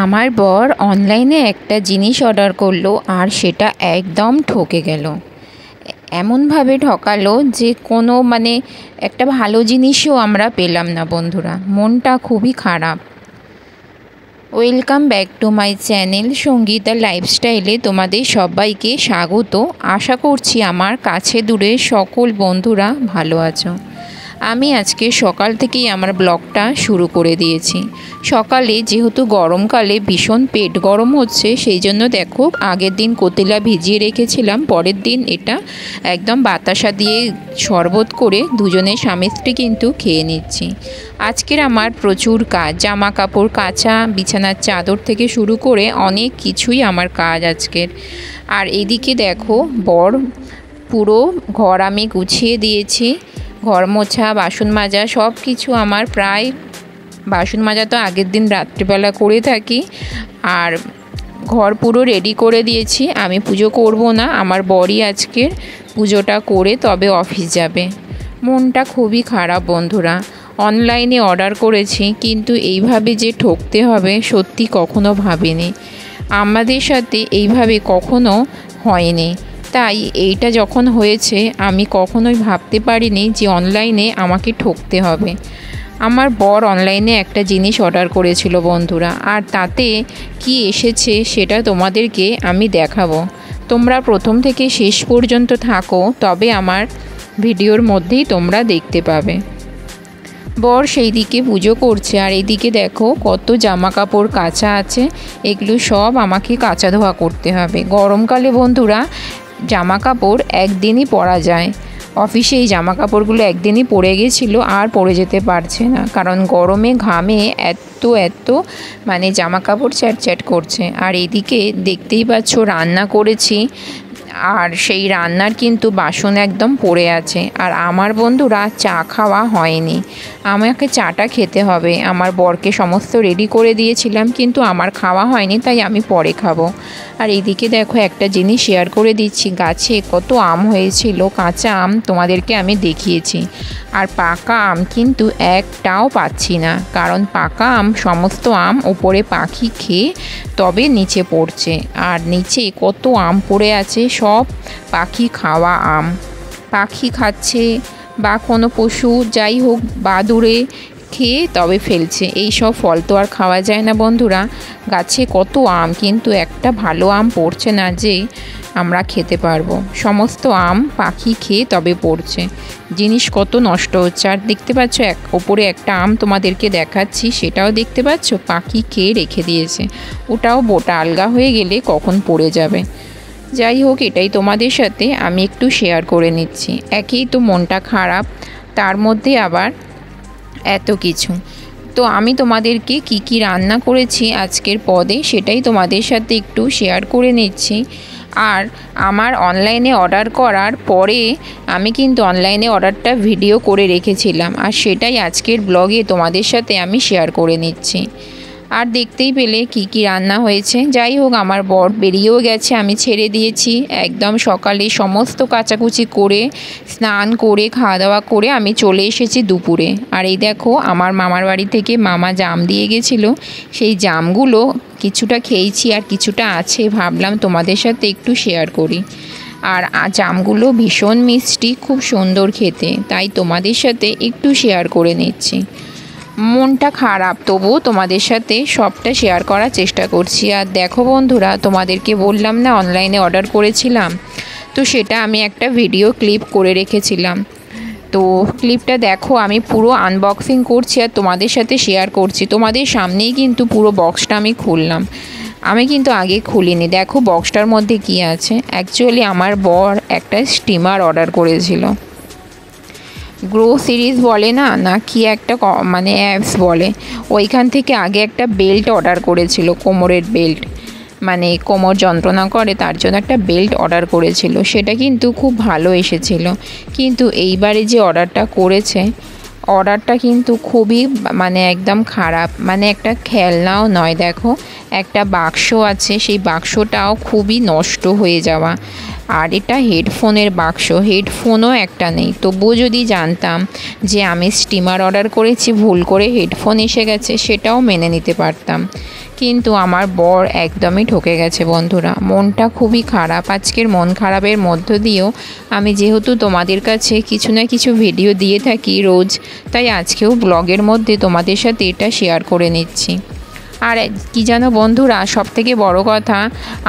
আমার বর অনলাইনে একটা জিনিস অর্ডার করলো আর সেটা একদম ঠকে গেল। এমনভাবে ঠকালো যে কোনো একটা ভালো জিনিসও আমরা পেলাম না বন্ধুরা। মনটা খুবই খারাপ। Welcome back to my channel Sangeeta লাইফস্টাইলে তোমাদের সবাইকে স্বাগত। আশা করছি আমার কাছে দূরে সকল বন্ধুরা ভালো আছো। আমি আজকে সকাল থেকেই আমার ব্লগটা শুরু করে দিয়েছি। সকালে যেহেতু গরমকালে ভীষণ পেট গরম হচ্ছে, সেই জন্য দেখো আগের দিন কোতিলা ভিজিয়ে রেখেছিলাম, পরের দিন এটা একদম বাতাসা দিয়ে শরবত করে দুজনে স্বামী স্ত্রী কিন্তু খেয়ে নিচ্ছি। আজকের আমার প্রচুর কাজ, জামা কাপড় কাচা, বিছানার চাদর থেকে শুরু করে অনেক কিছুই আমার কাজ আজকের। আর এদিকে দেখো বর পুরো ঘর আমি গুছিয়ে দিয়েছি। ঘর মোছা, বাসন মাজা সব কিছু আমার প্রায়, বাসন মাজা তো আগের দিন রাত্রিবেলা করে থাকি। আর ঘর পুরো রেডি করে দিয়েছি। আমি পুজো করব না, আমার বরই আজকের পুজোটা করে তবে অফিস যাবে। মনটা খুবই খারাপ বন্ধুরা। অনলাইনে অর্ডার করেছি, কিন্তু এইভাবে যে ঠকতে হবে সত্যি কখনো ভাবিনি। আমাদের সাথে এইভাবে কখনো হয়নি, তাই এইটা যখন হয়েছে আমি কখনোই ভাবতে পারিনি যে অনলাইনে আমাকে ঠকতে হবে। আমার বর অনলাইনে একটা জিনিস অর্ডার করেছিল বন্ধুরা, আর তাতে কি এসেছে সেটা তোমাদেরকে আমি দেখাবো। তোমরা প্রথম থেকে শেষ পর্যন্ত থাকো, তবে আমার ভিডিওর মধ্যেই তোমরা দেখতে পাবে। বর সেই দিকে পুজো করছে, আর এইদিকে দেখো কত জামা কাপড় কাচা আছে। এগুলো সব আমাকে কাচা ধোয়া করতে হবে। গরমকালে বন্ধুরা জামা কাপড় একদিনই পরা যায়। অফিসে এই জামা কাপড়গুলো একদিনই পরে গেছিলো, আর পরে যেতে পারছে না, কারণ গরমে ঘামে এত জামা কাপড় চ্যাট করছে। আর এদিকে দেখতেই পাচ্ছ রান্না করেছি, আর সেই রান্নার কিন্তু বাসন একদম পড়ে আছে। আর আমার বন্ধুরা চা খাওয়া হয়নি, আমাকে চাটা খেতে হবে। আমার বরকে সমস্ত রেডি করে দিয়েছিলাম, কিন্তু আমার খাওয়া হয়নি, তাই আমি পরে খাবো। আর এইদিকে দেখো একটা জিনিস শেয়ার করে দিচ্ছি, গাছে কত আম হয়েছিল, কাঁচা আম তোমাদেরকে আমি দেখিয়েছি। আর পাকা আম কিন্তু একটাও পাচ্ছি না, কারণ পাকা আম সমস্ত আম উপরে পাখি খেয়ে তবে নিচে পড়ছে। আর নিচে কত আম পড়ে আছে, সব পাখি খাওয়া আম। পাখি খাচ্ছে বা কোনো পশু যাই হোক বাদুড়ে খেয়ে তবে ফেলছে। এই সব ফল তো আর খাওয়া যায় না বন্ধুরা। গাছে কত আম, কিন্তু একটা ভালো আম পড়ছে না যে আমরা খেতে পারবো। সমস্ত আম পাখি খেয়ে তবে পড়ছে। জিনিস কত নষ্ট হচ্ছে। আর দেখতে পাচ্ছ ওপরে একটা আম তোমাদেরকে দেখাচ্ছি, সেটাও দেখতে পাচ্ছ পাখি খেয়ে রেখে দিয়েছে। ওটাও বোটা আলগা হয়ে গেলে কখন পড়ে যাবে। যাই হোক, এটাই তোমাদের সাথে আমি একটু শেয়ার করে নিচ্ছি। একেই তো মনটা খারাপ, তার মধ্যে আবার এত কিছু। তো আমি তোমাদেরকে কি রান্না করেছি আজকের পদে সেটাই তোমাদের সাথে একটু শেয়ার করে নিচ্ছি। আর আমার অনলাইনে অর্ডার করার পরে আমি কিন্তু অনলাইনে অর্ডারটা ভিডিও করে রেখেছিলাম, আর সেটাই আজকের ব্লগে তোমাদের সাথে আমি শেয়ার করে নিচ্ছি। আর দেখতেই পেলে কি রান্না হয়েছে। যাই হোক, আমার বর বেরিয়েও গেছে, আমি ছেড়ে দিয়েছি। একদম সকালে সমস্ত কাচাকুচি করে স্নান করে খাওয়া দাওয়া করে আমি চলে এসেছি দুপুরে। আর এই দেখো আমার মামার বাড়ি থেকে মামা জাম দিয়ে গেছিলো, সেই জামগুলো কিছুটা খেয়েছি আর কিছুটা আছে, ভাবলাম তোমাদের সাথে একটু শেয়ার করি। আর জামগুলো ভীষণ মিষ্টি, খুব সুন্দর খেতে, তাই তোমাদের সাথে একটু শেয়ার করে নিচ্ছি। মনটা খারাপ, তবুও তোমাদের সাথে সবটা শেয়ার করার চেষ্টা করছি। আর দেখো বন্ধুরা, তোমাদেরকে বললাম না অনলাইনে অর্ডার করেছিলাম, তো সেটা আমি একটা ভিডিও ক্লিপ করে রেখেছিলাম। তো ক্লিপটা দেখো, আমি পুরো আনবক্সিং করছি আর তোমাদের সাথে শেয়ার করছি। তোমাদের সামনেই কিন্তু পুরো বক্সটা আমি খুললাম, আমি কিন্তু আগে খুলিনি। দেখো বক্সটার মধ্যে কি আছে। অ্যাকচুয়ালি আমার বর একটা স্টিমার অর্ডার করেছিল। গ্রো সিরিজ বলে না কি একটা অ্যাপস বলে, ওইখান থেকে আগে একটা বেল্ট অর্ডার করেছিল, কোমরের বেল্ট, কোমর যন্ত্রণা করে তার জন্য একটা বেল্ট অর্ডার করেছিল। সেটা কিন্তু খুব ভালো এসেছিল, কিন্তু এইবারে যে অর্ডারটা করেছে, অর্ডারটা কিন্তু খুবই একদম খারাপ। একটা খেলনাও নয়, দেখো একটা বাক্স আছে, সেই বাক্সটাও খুবই নষ্ট হয়ে যাওয়া। আর এটা হেডফোনের বাক্স, হেডফোনও একটা নেই। তবুও যদি জানতাম যে আমি স্টিমার অর্ডার করেছি, ভুল করে হেডফোন এসে গেছে, সেটাও মেনে নিতে পারতাম। কিন্তু আমার বর একদমই ঠকে গেছে বন্ধুরা। মনটা খুবই খারাপ। আজকের মন খারাপের মধ্য দিয়েও আমি যেহেতু তোমাদের কাছে কিছু না কিছু ভিডিও দিয়ে থাকি রোজ, তাই আজকেও ব্লগের মধ্যে তোমাদের সাথে এটা শেয়ার করে নিচ্ছি। আর কি জানো বন্ধুরা, সবথেকে বড় কথা,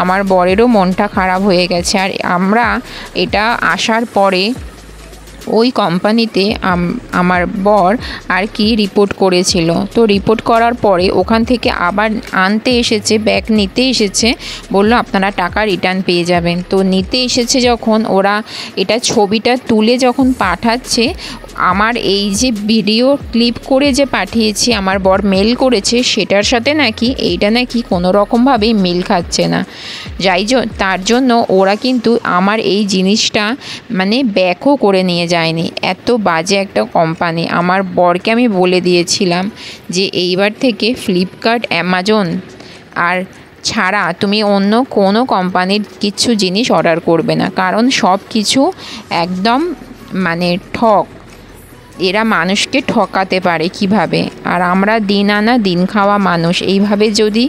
আমার বরেরও মনটা খারাপ হয়ে গেছে। আর আমরা এটা আসার পরে ওই কোম্পানিতে আমার বর আর কি রিপোর্ট করেছিল। তো রিপোর্ট করার পরে ওখান থেকে আবার আনতে এসেছে, ব্যাগ নিতে এসেছে, বলল আপনারা টাকা রিটার্ন পেয়ে যাবেন। তো নিতে এসেছে যখন ওরা এটা ছবিটা তুলে যখন পাঠাচ্ছে, আমার এই যে ভিডিও ক্লিপ করে যে পাঠিয়েছি আমার বর মেল করেছে, সেটার সাথে নাকি এইটা নাকি কোনো রকমভাবেই মিল খাচ্ছে না। তার জন্য ওরা কিন্তু আমার এই জিনিসটা মানে ব্যাকও করে নিয়ে যায়নি। এত বাজে একটা কোম্পানি। আমার বরকে আমি বলে দিয়েছিলাম যে এইবার থেকে ফ্লিপকার্ট, অ্যামাজন আর ছাড়া তুমি অন্য কোনো কোম্পানির কিছু জিনিস অর্ডার করবে না, কারণ সব কিছু একদম মানে ঠক। এরা মানুষকে ঠকাতে পারে কিভাবে। আর আমরা দিন আনা দিন খাওয়া মানুষ, এইভাবে যদি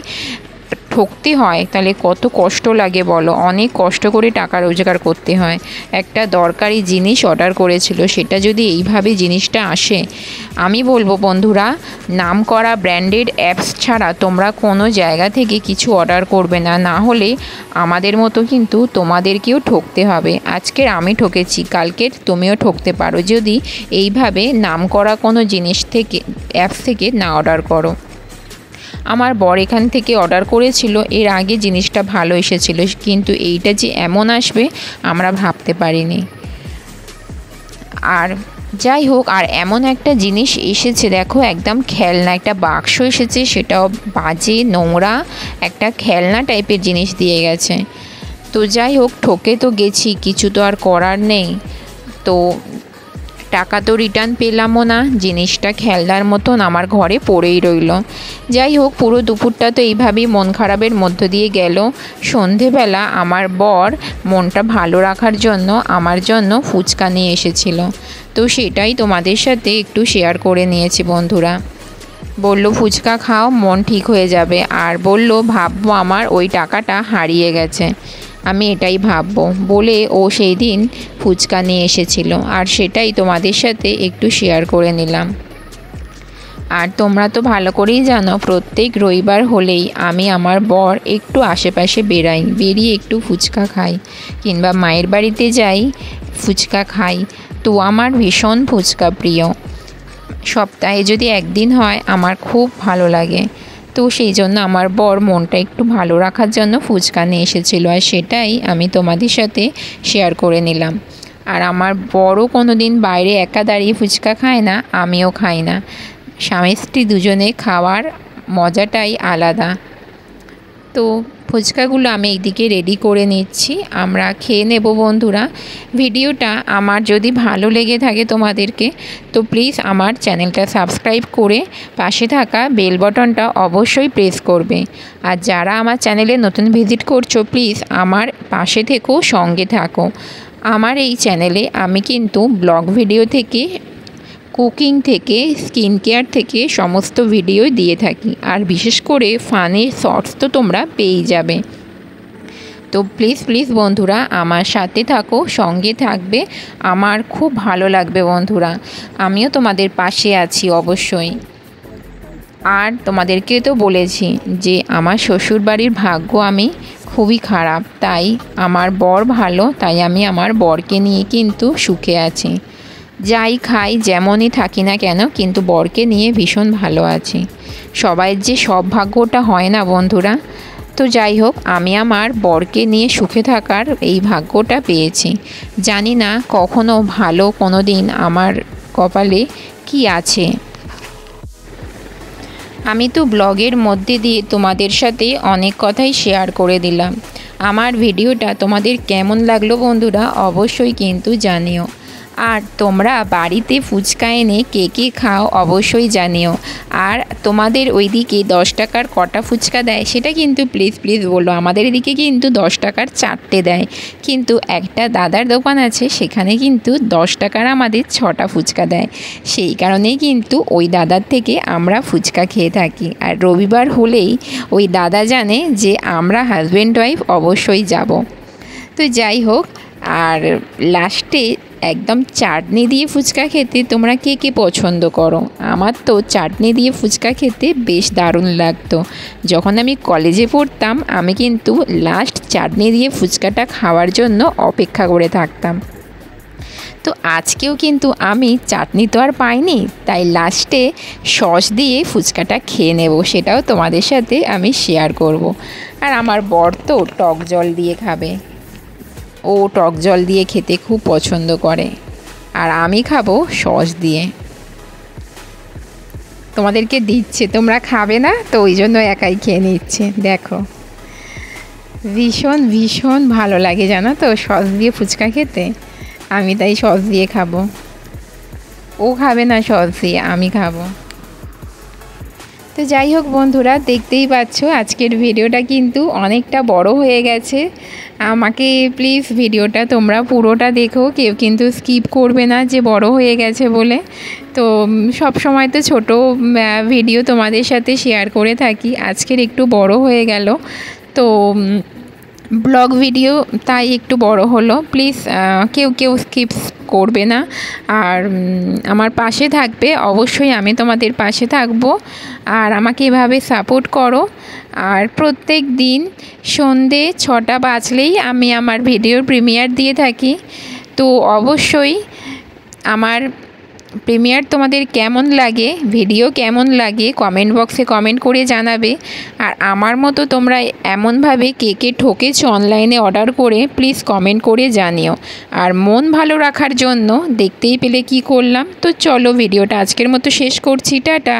ঠকতে হয় তাহলে কত কষ্ট লাগে বলো। অনেক কষ্ট করে টাকা রোজগার করতে হয়। একটা দরকারি জিনিস অর্ডার করেছিল, সেটা যদি এইভাবে জিনিসটা আসে, আমি বলবো বন্ধুরা, নামকরা ব্র্যান্ডেড অ্যাপস ছাড়া তোমরা কোনো জায়গা থেকে কিছু অর্ডার করবে না, না হলে আমাদের মতো কিন্তু তোমাদেরকেও ঠকতে হবে। আজকের আমি ঠকেছি, কালকের তুমিও ঠকতে পারো যদি এইভাবে নামকরা কোনো জিনিস থেকে অ্যাপস থেকে না অর্ডার করো। আমার বর এখান থেকে অর্ডার করেছিল, এর আগে জিনিসটা ভালো এসেছিল, কিন্তু এইটা যে এমন আসবে আমরা ভাবতে পারিনি। আর যাই হোক, আর এমন একটা জিনিস এসেছে দেখো, একদম খেলনা একটা বাক্স এসেছে, সেটাও বাজে নোংরা একটা খেলনা টাইপের জিনিস দিয়ে গেছে। তো যাই হোক, ঠকে তো গেছি, কিছু তো আর করার নেই। তো টাকা তো রিটার্ন পেলামও না, জিনিসটা খেলনার মতন আমার ঘরে পড়েই রইল। যাই হোক, পুরো দুপুরটা তো এইভাবেই মন খারাপের মধ্য দিয়ে গেল। সন্ধেবেলা আমার বর মনটা ভালো রাখার জন্য আমার জন্য ফুচকা নিয়ে এসেছিল। তো সেটাই তোমাদের সাথে একটু শেয়ার করে নিয়েছি বন্ধুরা। বলল ফুচকা খাও, মন ঠিক হয়ে যাবে। আর বলল ভাববো আমার ওই টাকাটা হারিয়ে গেছে, আমি এটাই ভাববো বলে ও সেই দিন ফুচকা নিয়ে এসেছিল। আর সেটাই তোমাদের সাথে একটু শেয়ার করে নিলাম। আর তোমরা তো ভালো করেই জানো, প্রত্যেক রবিবার হলেই আমি আমার বর একটু আশেপাশে বেরাই, বেরিয়ে একটু ফুচকা খাই, কিংবা মায়ের বাড়িতে যাই, ফুচকা খাই। তো আমার ভীষণ ফুচকা প্রিয়। সপ্তাহে যদি একদিন হয় আমার খুব ভালো লাগে। তো সেই জন্য আমার বর মনটা একটু ভালো রাখার জন্য ফুচকা নিয়ে এসেছিলো, আর সেটাই আমি তোমাদের সাথে শেয়ার করে নিলাম। আর আমার বড়ও কোনো দিন বাইরে একা দাঁড়িয়ে ফুচকা খায় না, আমিও খাই না। স্বামী স্ত্রী দুজনে খাওয়ার মজাটাই আলাদা। তো ফুচকাগুলো আমি এইদিকে রেডি করে নিচ্ছি, আমরা খেয়ে নেব বন্ধুরা। ভিডিওটা আমার যদি ভালো লেগে থাকে তোমাদেরকে, তো প্লিজ আমার চ্যানেলটা সাবস্ক্রাইব করে পাশে থাকা বেল বাটনটা অবশ্যই প্রেস করবে। আর যারা আমার চ্যানেলে নতুন ভিজিট করছো, প্লিজ আমার পাশে থেকো, সঙ্গে থাকো। আমার এই চ্যানেলে আমি কিন্তু ব্লগ ভিডিও থেকে, কুকিং থেকে, স্কিন কেয়ার থেকে সমস্ত ভিডিও দিয়ে থাকি। আর বিশেষ করে ফানি শর্টস তো তোমরা পেয়েই যাবে। তো প্লিজ বন্ধুরা আমার সাথে থাকো, সঙ্গে থাকবে, আমার খুব ভালো লাগবে বন্ধুরা। আমিও তোমাদের পাশে আছি অবশ্যই। আর তোমাদেরকে তো বলেছি যে আমার শ্বশুরবাড়ির ভাগ্য আমি খুবই খারাপ, তাই আমার বর ভালো, তাই আমি আমার বরকে নিয়ে কিন্তু সুখে আছি। যাই খাই, যেমনই থাকি না কেন, কিন্তু বরকে নিয়ে ভীষণ ভালো আছি। সবাই যে সব ভাগ্যটা হয় না বন্ধুরা। তো যাই হোক, আমি আমার বরকে নিয়ে সুখে থাকার এই ভাগ্যটা পেয়েছি। জানি না কখনো ভালো কোনো দিন আমার কপালে কি আছে। আমি তো ব্লগের মধ্যে দিয়ে তোমাদের সাথে অনেক কথাই শেয়ার করে দিলাম। আমার ভিডিওটা তোমাদের কেমন লাগলো বন্ধুরা অবশ্যই কিন্তু জানিও। আর তোমরা বাড়িতে ফুচকা এনে কে কে খাও অবশ্যই জানিও। আর তোমাদের ওইদিকে 10 টাকার কটা ফুচকা দেয় সেটা কিন্তু প্লিজ প্লিজ বলো। আমাদের এদিকে কিন্তু 10 টাকার 4টে দেয়, কিন্তু একটা দাদার দোকান আছে সেখানে কিন্তু 10 টাকার আমাদের 6টা ফুচকা দেয়। সেই কারণেই কিন্তু ওই দাদার থেকে আমরা ফুচকা খেয়ে থাকি। আর রবিবার হলেই ওই দাদা জানে যে আমরা হাজব্যান্ড ওয়াইফ অবশ্যই যাব। তো যাই হোক, আর লাস্টে একদম চাটনি দিয়ে ফুচকা খেতে তোমরা কে কে পছন্দ করো? আমার তো চাটনি দিয়ে ফুচকা খেতে বেশ দারুণ লাগতো। যখন আমি কলেজে পড়তাম আমি কিন্তু লাস্ট চাটনি দিয়ে ফুচকাটা খাওয়ার জন্য অপেক্ষা করে থাকতাম। তো আজকেও কিন্তু আমি চাটনি তো আর পাইনি, তাই লাস্টে সস দিয়ে ফুচকাটা খেয়ে নেব, সেটাও তোমাদের সাথে আমি শেয়ার করব। আর আমার বর তো টক জল দিয়ে খাবে, ও টক জল দিয়ে খেতে খুব পছন্দ করে, আর আমি খাবো সস দিয়ে। তোমাদেরকে দিচ্ছে, তোমরা খাবে না তো ওই জন্য একাই খেয়ে নিচ্ছে। দেখো ভীষণ ভীষণ ভালো লাগে জানো তো সস দিয়ে ফুচকা খেতে। আমি তাই সস দিয়ে খাবো, ও খাবে না সস দিয়ে, আমি খাবো। তো যাই হোক বন্ধুরা, দেখতেই পাচ্ছ আজকের ভিডিওটা কিন্তু অনেকটা বড় হয়ে গেছে। আমাকে প্লিজ ভিডিওটা তোমরা পুরোটা দেখো, কেউ কিন্তু স্কিপ করবে না যে বড় হয়ে গেছে বলে। তো সব সময় তো ছোট ভিডিও তোমাদের সাথে শেয়ার করে থাকি, আজকের একটু বড় হয়ে গেল। তো ব্লগ ভিডিও তাই একটু বড় হলো। প্লিজ কেউ স্কিপ করবে না, আর আমার পাশে থাকবে অবশ্যই। আমি তোমাদের পাশে থাকবো, আর আমাকে এভাবে সাপোর্ট করো। আর প্রত্যেক দিন সন্ধে 6টা বাজলেই আমি আমার ভিডিওর প্রিমিয়ার দিয়ে থাকি। তো অবশ্যই আমার প্রিমিয়ার তোমাদের কেমন লাগে, ভিডিও কেমন লাগে কমেন্ট বক্সে কমেন্ট করে জানাবে। আর আমার মতো তোমরা এমনভাবে কে কে ঠকেছো অনলাইনে অর্ডার করে প্লিজ কমেন্ট করে জানিও। আর মন ভালো রাখার জন্য দেখতেই পেলে কি করলাম। তো চলো ভিডিওটা আজকের মতো শেষ করছি, টাটা।